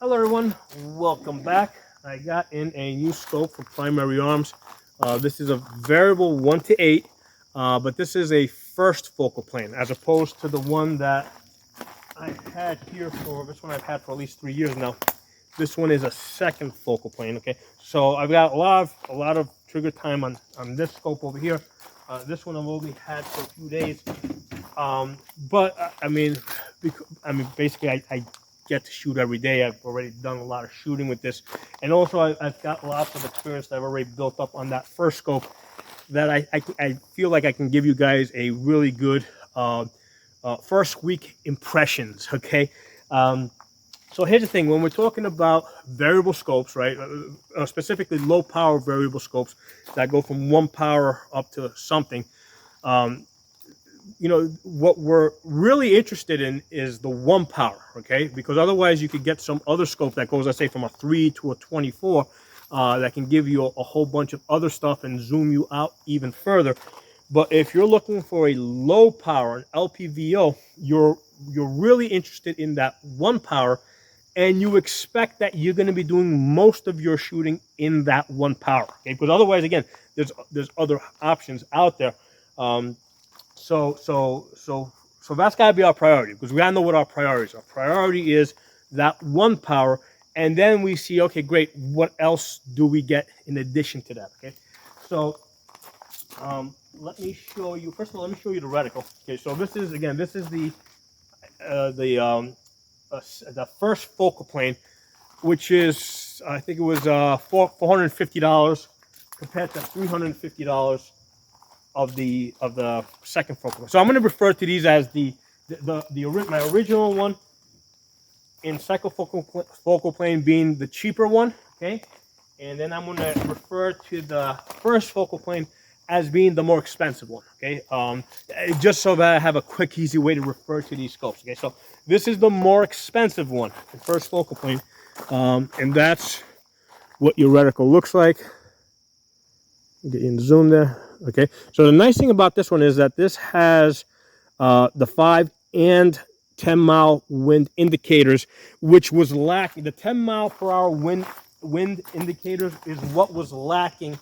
Hello everyone, welcome back. I got in a new scope for Primary Arms. This is a variable 1 to 8, but this is a first focal plane as opposed to the one that I had here for, this one I've had for at least 3 years now. This one is a second focal plane, okay? So I've got a lot of trigger time on this scope over here. This one I've only had for a few days. But I mean, basically I get to shoot every day. I've already done a lot of shooting with this, and also I've got lots of experience that I've already built up on that first scope that I feel like I can give you guys a really good first week impressions. Okay, so here's the thing: when we're talking about variable scopes, right, specifically low power variable scopes that go from 1 power up to something, you know, what we're really interested in is the 1 power, okay? Because otherwise you could get some other scope that goes, let's say, from a 3 to a 24 that can give you a whole bunch of other stuff and zoom you out even further. But if you're looking for a low power, an lpvo, you're really interested in that 1 power, and you expect that you're going to be doing most of your shooting in that 1 power, okay? Because otherwise, again, there's other options out there. So that's got to be our priority, because we gotta know what our priorities are. Priority is that 1 power, and then we see, okay, great, what else do we get in addition to that? Okay, so let me show you. First of all, let me show you the reticle. Okay, so this is the first focal plane, which is, I think it was $450 compared to $350 of the second focal plane. So I'm going to refer to these as my original one in second focal plane being the cheaper one, okay? And then I'm going to refer to the first focal plane as being the more expensive one, okay? Just so that I have a quick, easy way to refer to these scopes, okay? So this is the more expensive one, the first focal plane, and that's what your reticle looks like. Get you in the zoom there. Okay, so the nice thing about this one is that this has the 5 and 10 mile wind indicators, which was lacking. The 10 mile per hour wind indicators is what was lacking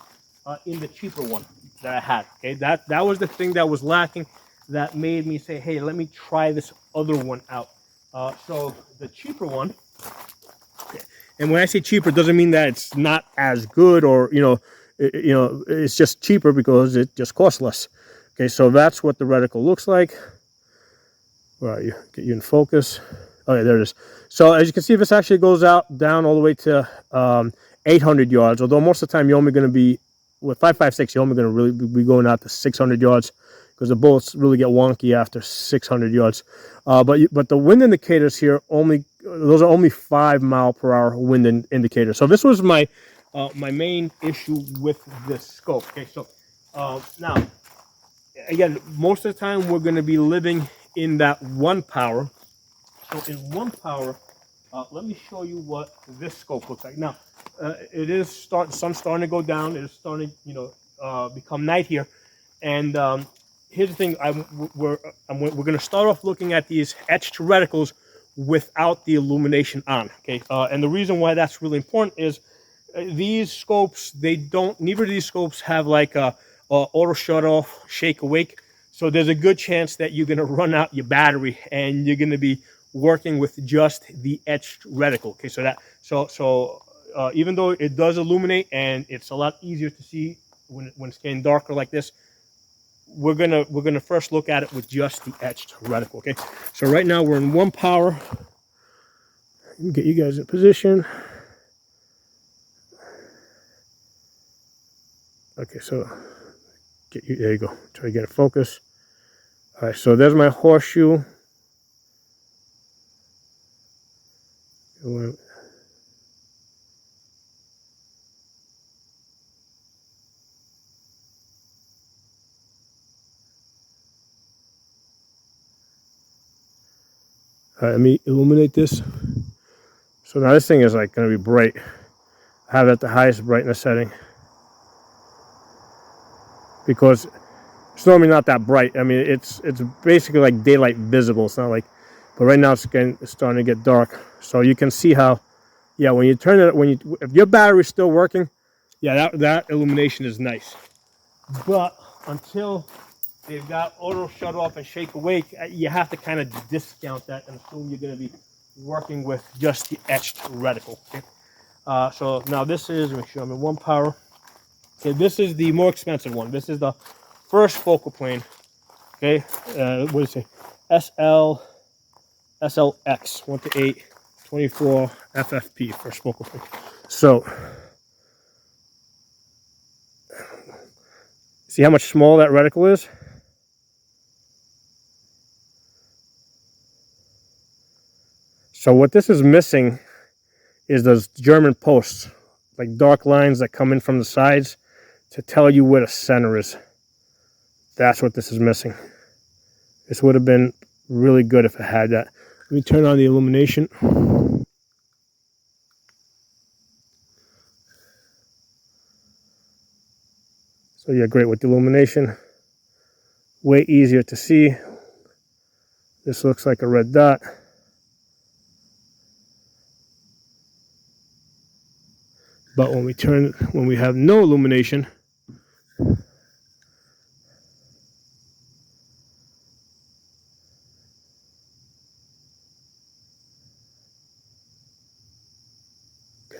in the cheaper one that I had. Okay, that was the thing that was lacking, that made me say, hey, let me try this other one out. So the cheaper one, and when I say cheaper, it doesn't mean that it's not as good, or it's just cheaper because it just costs less. Okay, so that's what the reticle looks like. Where are you? Get you in focus. Oh yeah, there it is. So as you can see, this actually goes down all the way to 800 yards. Although most of the time you're only going to be with 5.56, you're only going to really be going out to 600 yards, because the bullets really get wonky after 600 yards. But the wind indicators here those are only 5 mile per hour wind indicators. So this was my main issue with this scope. Okay, so now again, most of the time we're going to be living in that 1 power. So in 1 power, let me show you what this scope looks like. Now it is sun's starting to go down. It is starting, become night here, and here's the thing: we're going to start off looking at these etched reticles without the illumination on. Okay, and the reason why that's really important is these scopes, neither of these scopes have like a auto shut off, shake awake. So there's a good chance that you're going to run out your battery and you're going to be working with just the etched reticle. Okay, so even though it does illuminate and it's a lot easier to see when it's getting darker like this, we're gonna first look at it with just the etched reticle. Okay, so right now we're in 1 power. Get you guys in position. Okay, so there you go. Try to get it focused. All right, so there's my horseshoe. All right, let me illuminate this. So now this thing is like going to be bright. I have it at the highest brightness setting, because it's normally not that bright. I mean, it's basically like daylight visible. It's not like, but right now it's starting to get dark. So you can see how Yeah, when you turn it, if your battery's still working, yeah, that illumination is nice. But until they've got auto shut off and shake awake, you have to kind of discount that and assume you're going to be working with just the etched reticle. Okay? So now this is, make sure I'm in 1 power. Okay, this is the more expensive one. This is the first focal plane. Okay, what is it? SLx 1 to 8, 24 FFP, first focal plane. So, see how much smaller that reticle is? So what this is missing is those German posts, like dark lines that come in from the sides to tell you where the center is. That's what this is missing. This would have been really good if it had that. Let me turn on the illumination. So yeah, great with the illumination. Way easier to see. This looks like a red dot. But when we have no illumination,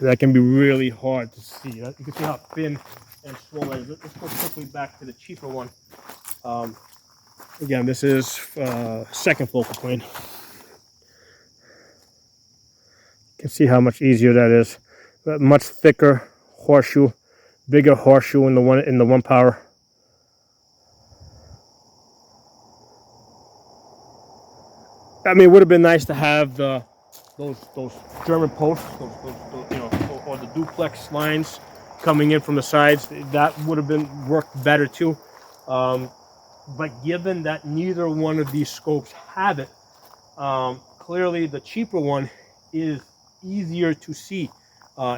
that can be really hard to see. You can see how thin and small it is. Let's go quickly back to the cheaper one. Again, this is second focal plane. You can see how much easier that is. Much thicker horseshoe, bigger horseshoe in the 1 power. I mean, it would have been nice to have those German posts, those you know, or the duplex lines coming in from the sides. That would have worked better too. But given that neither one of these scopes have it, clearly the cheaper one is easier to see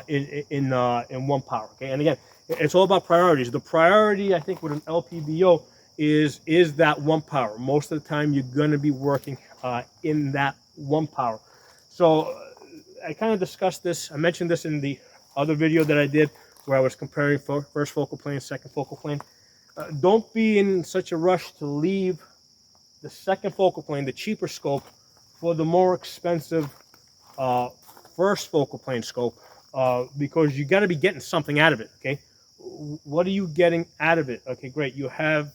in 1 power. Okay, and again, it's all about priorities. The priority, I think, with an lpvo is that 1 power. Most of the time, you're going to be working in that 1 power. So I kind of discussed this. I mentioned this in the other video that I did where I was comparing first focal plane, second focal plane. Don't be in such a rush to leave the second focal plane, the cheaper scope, for the more expensive first focal plane scope, because you got to be getting something out of it. Okay, what are you getting out of it? Okay, great. You have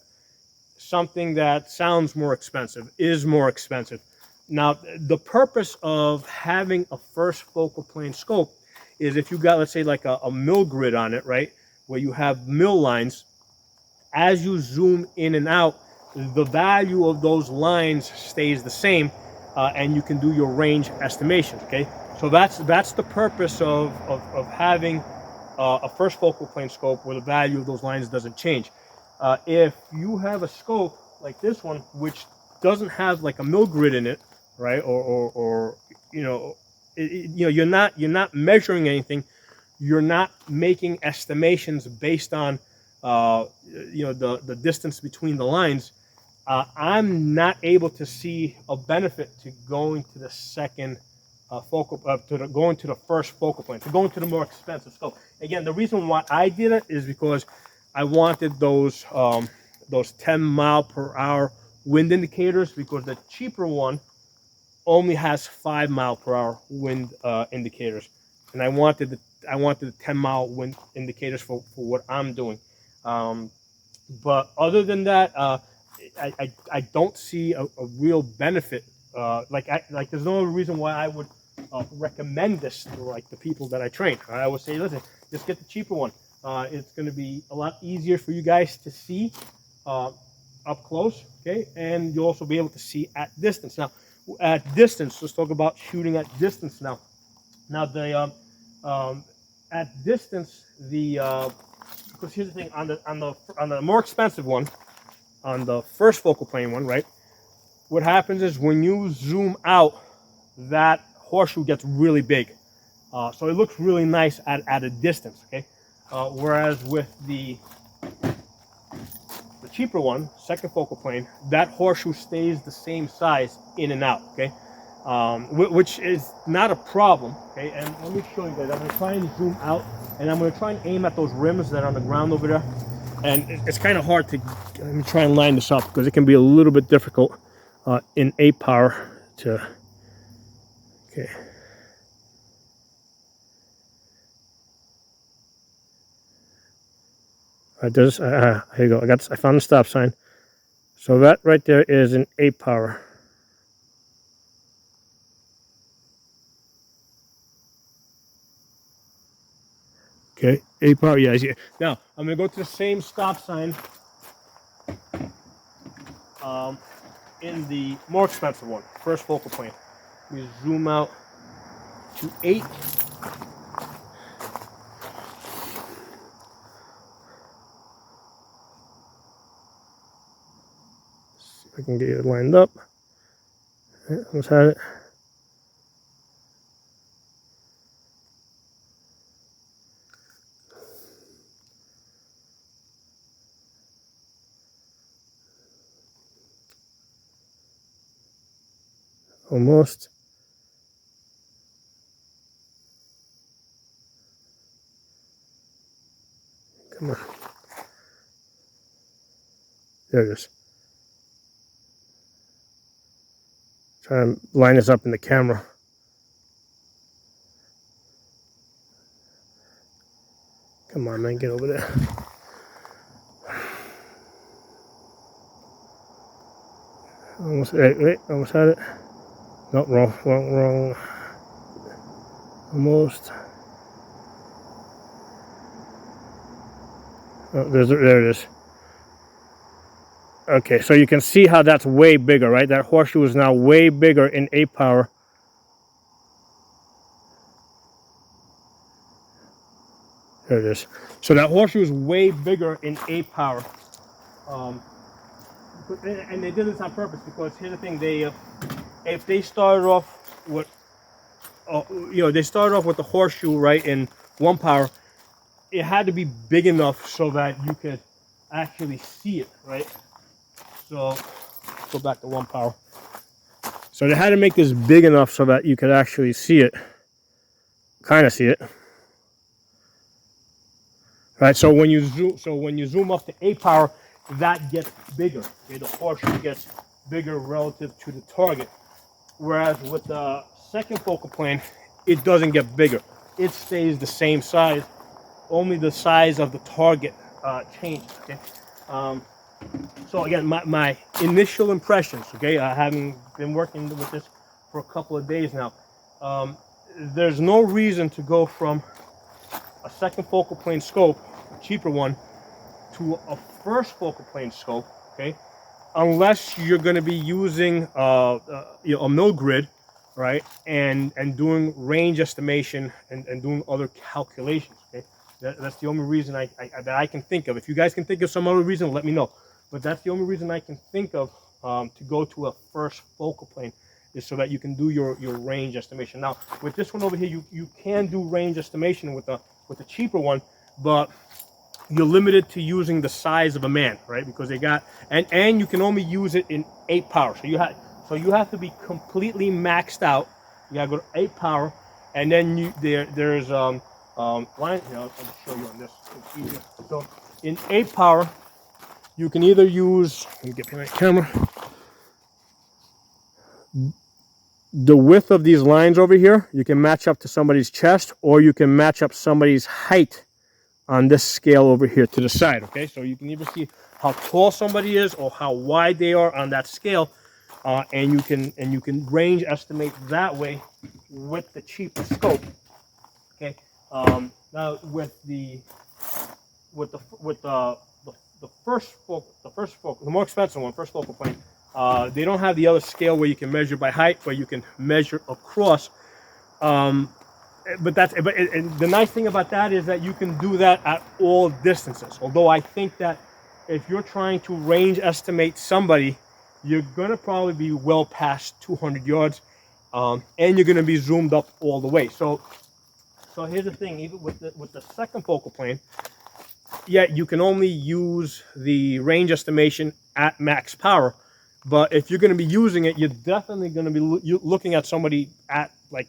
something that sounds more expensive, is more expensive. Now, the purpose of having a first focal plane scope is if you got, let's say, like a mill grid on it, right, where you have mill lines. As you zoom in and out, the value of those lines stays the same, and you can do your range estimations. Okay, so that's the purpose of having a first focal plane scope where the value of those lines doesn't change. If you have a scope like this one, which doesn't have like a mill grid in it, right, or you know, you're not measuring anything, you're not making estimations based on you know, the distance between the lines, I'm not able to see a benefit to going to the second going to the first focal plane, to going to the more expensive scope. Again, the reason why I did it is because I wanted those 10 mile per hour wind indicators, because the cheaper one only has 5 mile per hour wind indicators, and I wanted the 10 mile wind indicators for what I'm doing. But other than that, I don't see a real benefit. Like there's no reason why I would recommend this to like the people that I train. I would say, listen, just get the cheaper one. It's going to be a lot easier for you guys to see up close, okay? And you'll also be able to see at distance. Now, at distance, let's talk about shooting at distance now. Now, the at distance, because here's the thing, on the more expensive one, on the first focal plane one, right? What happens is when you zoom out, that horseshoe gets really big, so it looks really nice at a distance, okay? Whereas with the cheaper one, second focal plane, that horseshoe stays the same size in and out, okay? which is not a problem. Okay, and let me show you guys. I'm going to try and zoom out, and I'm going to try and aim at those rims that are on the ground over there. And it's kind of hard to, let me try and line this up because it can be a little bit difficult in 8 power to, okay. Here you go. I found the stop sign. So that right there is an 8 power. Okay, 8 power. Yeah, I see it. Now I'm gonna go to the same stop sign in the more expensive one, first focal plane. We zoom out to 8. I can get it lined up. Yeah, almost had it. Almost. Come on. There it is. Try and line this up in the camera. Come on, man, get over there. Almost, wait, almost had it. No, wrong. Almost. Oh, there it is. Okay, so you can see how that's way bigger, right? That horseshoe is now way bigger in 8 power. There it is. So that horseshoe is way bigger in 8 power. And they did this on purpose because here's the thing: if they started off with, they started off with the horseshoe right in 1 power, it had to be big enough so that you could actually see it, right? So go back to 1 power. So they had to make this big enough so that you could actually see it, kind of see it. Right, so when you zoom up to 8 power, that gets bigger. Okay, the horseshoe gets bigger relative to the target. Whereas with the second focal plane, it doesn't get bigger. It stays the same size. Only the size of the target changes. Okay. So again, my initial impressions. Okay, having been working with this for a couple of days now, there's no reason to go from a second focal plane scope, a cheaper one, to a first focal plane scope, okay, unless you're going to be using a mill grid, right, and doing range estimation and doing other calculations. Okay, that's the only reason that I can think of. If you guys can think of some other reason, let me know. But that's the only reason I can think of to go to a first focal plane, is so that you can do your range estimation. Now with this one over here, you can do range estimation with the cheaper one, but you're limited to using the size of a man, right? Because they got, and you can only use it in 8 power. So you have to be completely maxed out. You gotta go to 8 power, and then there's line. I'll just show you on this. It's easier. So in 8 power, you can either use, let me get behind the camera, the width of these lines over here. You can match up to somebody's chest, or you can match up somebody's height on this scale over here to the side. Okay, so you can either see how tall somebody is or how wide they are on that scale, and you can range estimate that way with the cheaper scope. Okay, now with the first focal, the more expensive one, first focal plane, they don't have the other scale where you can measure by height, but you can measure across. But the nice thing about that is that you can do that at all distances. Although I think that if you're trying to range estimate somebody, you're gonna probably be well past 200 yards, and you're gonna be zoomed up all the way. So here's the thing: even with the second focal plane, yeah, you can only use the range estimation at max power, But if you're going to be using it, you're definitely going to be looking at somebody at like,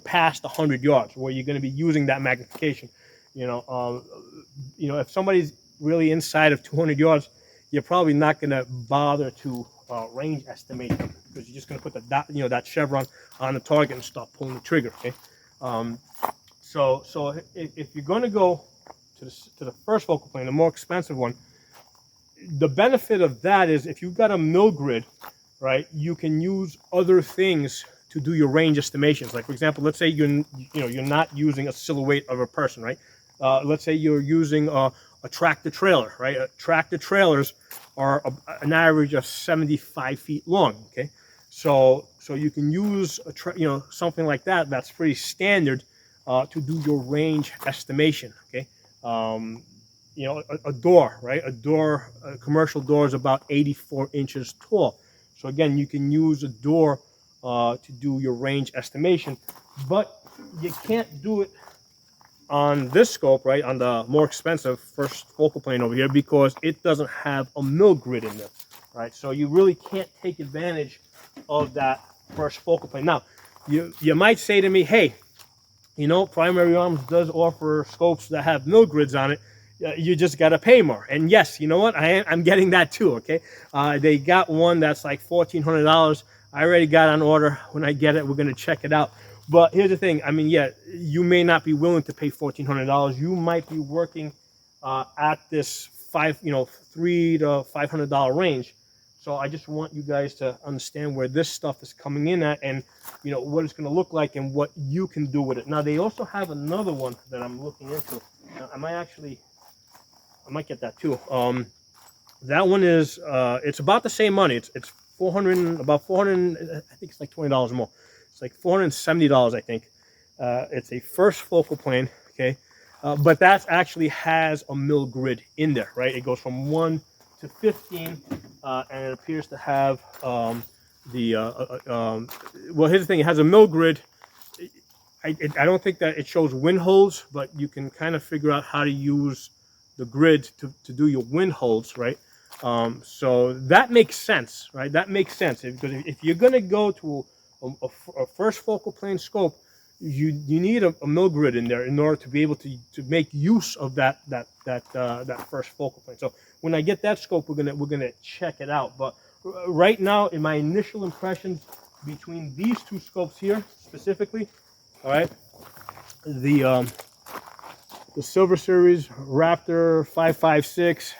past 100 yards, where you're going to be using that magnification. If somebody's really inside of 200 yards, you're probably not going to bother to range estimate them, because you're just going to put the dot, that chevron on the target and start pulling the trigger. Okay, so if you're going to go to the first focal plane, the more expensive one, the benefit of that is if you've got a mill grid, right, you can use other things to do your range estimations. Like, for example, let's say you're not using a silhouette of a person, right? Let's say you're using a tractor trailer, right? Tractor trailers are an average of 75 feet long. Okay, so you can use something like that. That's pretty standard to do your range estimation. Okay. A door, right? A commercial door is about 84 inches tall. So again, you can use a door to do your range estimation, but you can't do it on this scope, right? On the more expensive first focal plane over here, because it doesn't have a mill grid in there, right? So you really can't take advantage of that first focal plane. Now, you might say to me, hey, Primary Arms does offer scopes that have mill grids on it. You just got to pay more. And yes, you know what? I'm getting that too, okay? They got one that's like $1,400. I already got on order. When I get it, we're going to check it out. But here's the thing. I mean, yeah, you may not be willing to pay $1,400. You might be working at this $300 to $500 range. So I just want you guys to understand where this stuff is coming in at, and what it's going to look like and what you can do with it. Now, they also have another one that I'm looking into. Now, I might get that too. That one is it's about the same money. It's about 400. I think it's like $20 more. It's like $470, I think. It's a first focal plane. Okay, but that actually has a mill grid in there, right? It goes from 1 to 15, and it appears to have well, here's the thing. It has a mill grid. I don't think that it shows wind holds, but you can kind of figure out how to use the grid to do your wind holds, right? So that makes sense, right? That makes sense, because if you're going to go to a first focal plane scope, you need a mill grid in there in order to be able to make use of that first focal plane. So when I get that scope, we're gonna check it out. But right now, in my initial impressions between these two scopes here specifically, all right, the Silver Series Raptor 556,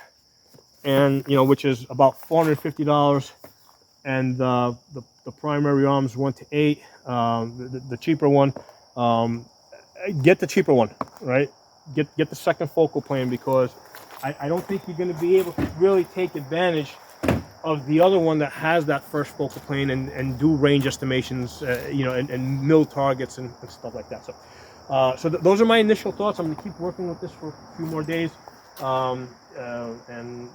and which is about $450, and the Primary Arms 1 to 8, the cheaper one. Get the cheaper one, right? Get the second focal plane, because I don't think you're going to be able to really take advantage of the other one that has that first focal plane and do range estimations, and mill targets and stuff like that. So those are my initial thoughts. I'm going to keep working with this for a few more days, and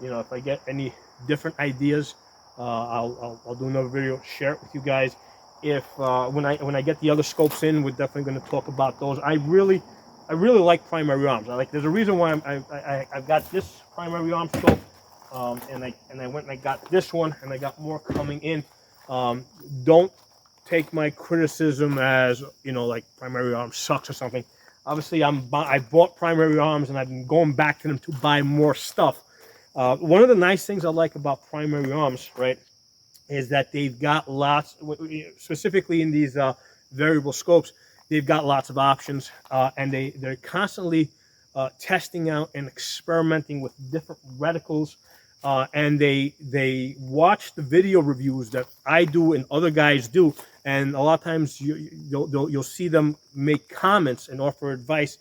if I get any different ideas, I'll do another video, share it with you guys. If when I get the other scopes in, we're definitely going to talk about those. I really like Primary Arms. There's a reason why I've got this Primary Arms scope, and I went and I got this one, and I got more coming in. Don't take my criticism as like Primary Arms sucks or something. Obviously, I bought Primary Arms, and I've been going back to them to buy more stuff. One of the nice things I like about Primary Arms, right, is that they've got lots, specifically in these variable scopes, they've got lots of options, and they're constantly testing out and experimenting with different reticles, and they watch the video reviews that I do and other guys do, and a lot of times you'll see them make comments and offer advice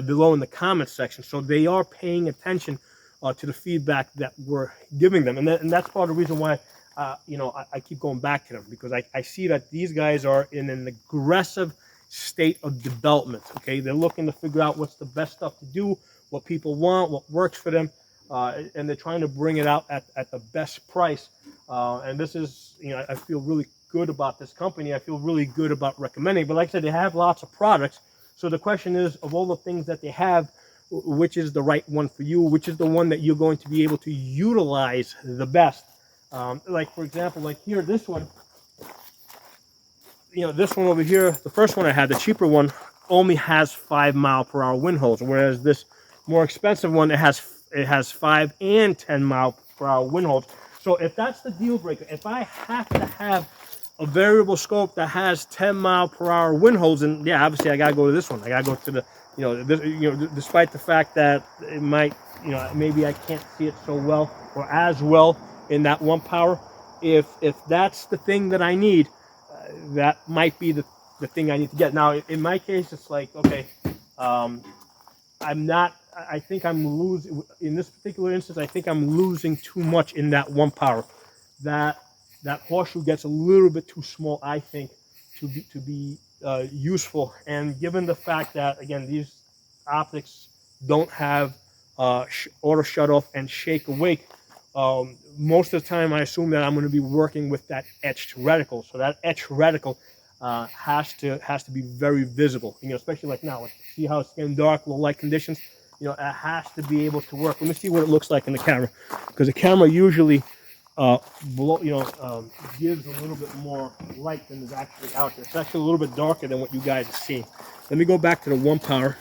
below in the comments section. So they are paying attention to the feedback that we're giving them, and that's part of the reason why I keep going back to them, because I see that these guys are in an aggressive state of development. Okay, they're looking to figure out what's the best stuff to do, what people want, what works for them, and they're trying to bring it out at the best price. And this is, I feel really good about this company. I feel really good about recommending. But like I said, they have lots of products. So the question is, of all the things that they have, which is the right one for you? Which is the one that you're going to be able to utilize the best? Like for example, like here, this one, you know, this one over here, the first one I had, the cheaper one, only has 5 mile/hour wind holes, whereas this more expensive one, it has 5 and 10 mile/hour wind holes. So if that's the deal breaker, if I have to have a variable scope that has 10 mile/hour wind holes, and yeah, obviously I gotta go to this one. I gotta go to the, you know, this, you know, despite the fact that it might, you know, maybe I can't see it so well or as well in that 1 power. If that's the thing that I need, that might be the thing I need to get. Now, in my case, it's like, okay, I'm not, I think I'm losing, in this particular instance, I think I'm losing too much in that 1 power. That horseshoe gets a little bit too small, I think, to be useful. And given the fact that, again, these optics don't have auto shut off and shake awake, most of the time I assume that I'm going to be working with that etched reticle. So that etched reticle has to be very visible, you know, especially like now. Like, see how it's getting dark, low light conditions. You know, it has to be able to work. Let me see what it looks like in the camera, because the camera usually gives a little bit more light than is actually out there. It's actually a little bit darker than what you guys are seeing. Let me go back to the 1 power.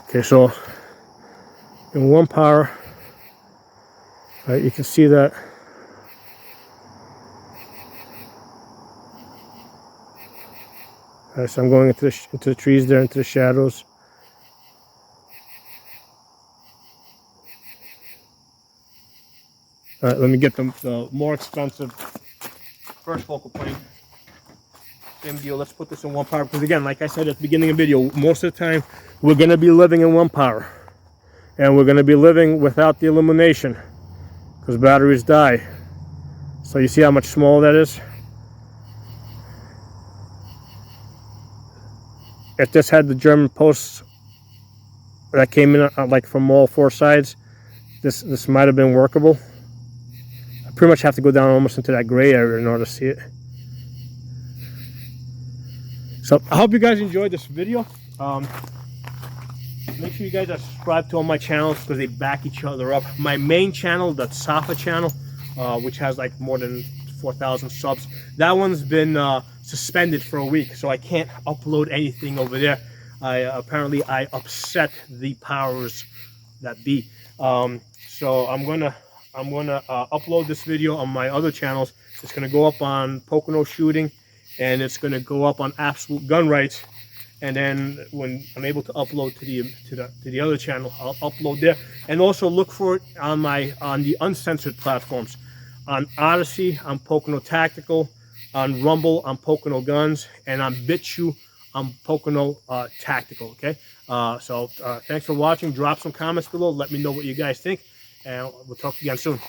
Okay, so in 1 power, right, you can see that so I'm going into the trees there, into the shadows. All right, let me get the more expensive first focal plane. Same deal. Let's put this in 1 power, because again, like I said at the beginning of the video, most of the time we're going to be living in 1 power, and we're going to be living without the illumination because batteries die. So you see how much smaller that is? If this had the German posts that came in like from all 4 sides, this might have been workable. I pretty much have to go down almost into that gray area in order to see it. So I hope you guys enjoyed this video. Make sure you guys are subscribed to all my channels because they back each other up. My main channel, the Safa channel, which has like more than 4,000 subs, that one's been suspended for a week, so I can't upload anything over there. Apparently I upset the powers that be. So I'm gonna upload this video on my other channels. It's gonna go up on Pocono shooting, and it's gonna go up on Absolute Gun Rights. And then when I'm able to upload to the other channel, I'll upload there. And also look for it on the uncensored platforms. On Odyssey, on Pocono Tactical. On Rumble, on Pocono Guns. And on BitChute, on Pocono Tactical. Okay. So thanks for watching. Drop some comments below. Let me know what you guys think, and we'll talk again soon.